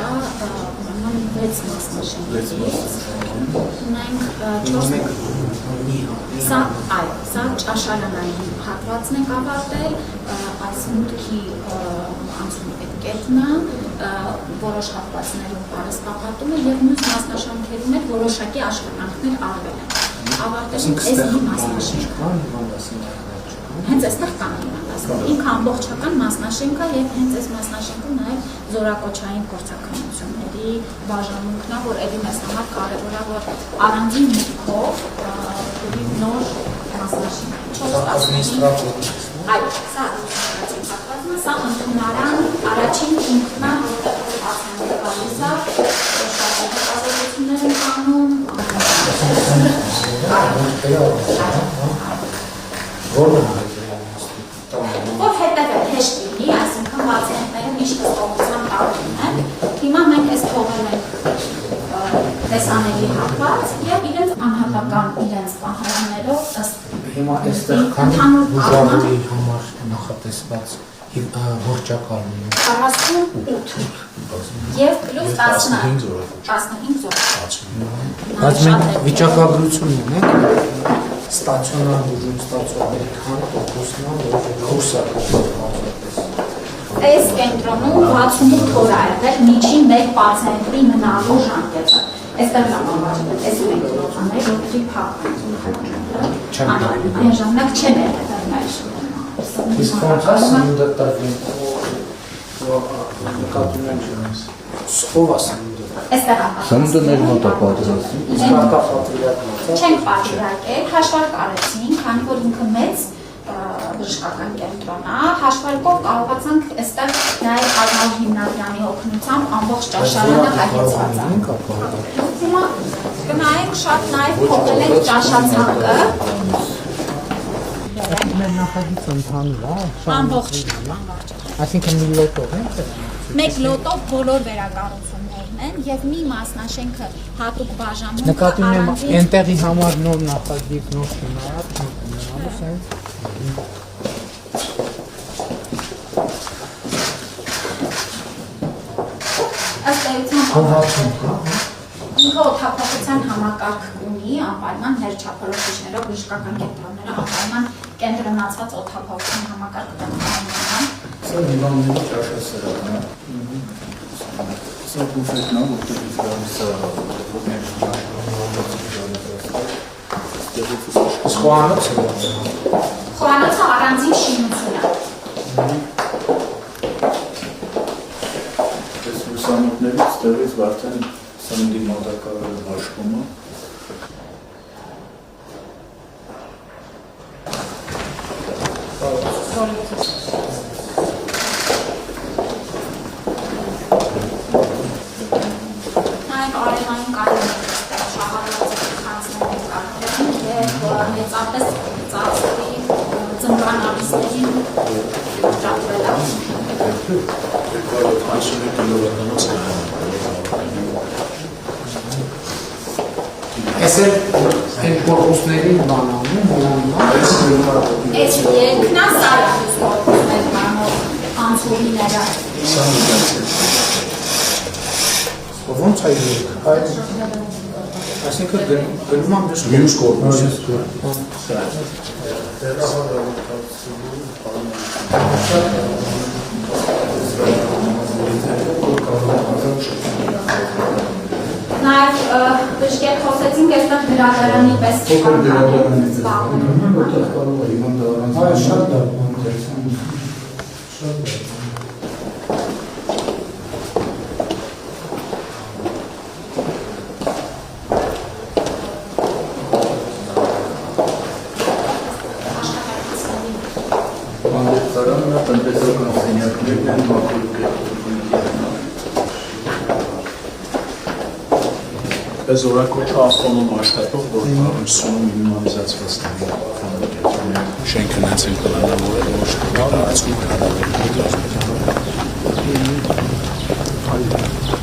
6 մասնաշենք։ Ունենք 4 Սա ճաշարանային հատվածն ենք ավարտել, այս մուտքի անցում այդ կետն է, որոշ հատվածներում պարսպապատում է և մյուս մասնաշենքերում էլ որոշակի աշխատանքներ արվել են։ Ավարտել ենք այս մի մասնաշենքը։ Հենց այստեղ կան հիվանդացներ, ինքը ամբողջական մասնաշենք է և հենց այս մասնաշենքում նաև զորակոչային փորձաքննությունների բաժանմունքն է, որ էլի մեզ համար կարևոր է, որ առանձին մուտքով նոր մասնաշենք։ Այո, սա administrativ սա ընդունարան առաջին ինքն է, որտեղ ասանքը գալիս է, շատ հետազոտություններ են անում, որ հետևել հեշտ լինի, այսինքն պացիենտները միշտ հստակության տարում են, հիմա մենք այս թողել ենք տեսանելի հատված և իրենց անհատական իրենց պահանջներով Հիմա այստեղ քանի բուժարների համար նախատեսված որճակալն է 48 և պլյուս 15 զորակոչ։ Բայց մենք վիճակագրություն ունենք ստացիոնար բուժում ստացողների քանի տոկոսն է, որ կուրս է Այս կենտրոնում 68 օր է եղել միջին մեկ պացիենտի մնալու ժամկետը։ Այստեղ ժամանակ այս կենտրոնները որտի փակվում Այն ժամանակ չեն եղել մեր Իսկ ոնց է սնունդը տրվում նկատում ենք ով է սնունդը Այստեղ Սնունդը մեր մոտ է պատրաստում Չենք պատրաստել, հաշվարկ արեցին, քանի որ ինքը մեծ բժշկական կենտրոն է, հաշվարկով կարողացանք այստեղ նաև Արնոլ հիմնադրամի օգնությամբ ամբողջ ճաշարանը հայեցված է։ Հիմա գնայինք շատ նաև փոխել ենք ճաշացանկը։ Մեր նախագիծը ընդհանուր է, ամբողջ։ Այսինքն մի լոտով ենք։ Մեկ լոտով բոլոր վերակառուցումներն են եւ մի մասնաշենքը հատուկ բաժանվում։ Նկատի ունեմ այնտեղի համար նոր նախագիծ, նոր շինարար, Ըստ էության ինքը օդափոխության համակարգ ունի, անպայման ներչափորոշիչներով բժշկական կենտրոնները անպայման կենտրոնացված օդափոխության համակարգ ունեն։ Սա հիվանդների ճաշասրահն է։ Սա բուֆետն է, որտեղ գալիս է Խոհանոցը առանձին շինություն է։ Այս լուսամուտներից տեղից վարդեն սննդի մոտակարը հաշվում է։ Նաև արևային կարիներ շահառված խանձներ կարդերին և մեծապես ծածկի ծնվան ամիսներին ճապվել է։ Այս էլ այն կորպուսներին բանանում, Այս երկնա սարյակից կորպուսներ բանով անցուղիները։ ոնց է երկը, այսինքն գնում եմ մյուս կորպուսից։ Նաև բժշկեր խոսեցինք այստեղ գրադարանի պես զբաղվում։ Շատ լավ։ Հանդեպկարանը տնտեսական սենյակներն են մակրոկետ։ Զորակոչը ավտոնոմ աշխատող, որ կառույցում մինիմալիզացված շենքը նայեցին պլանավորել, ոչ թե կառուցում հնարավոր է։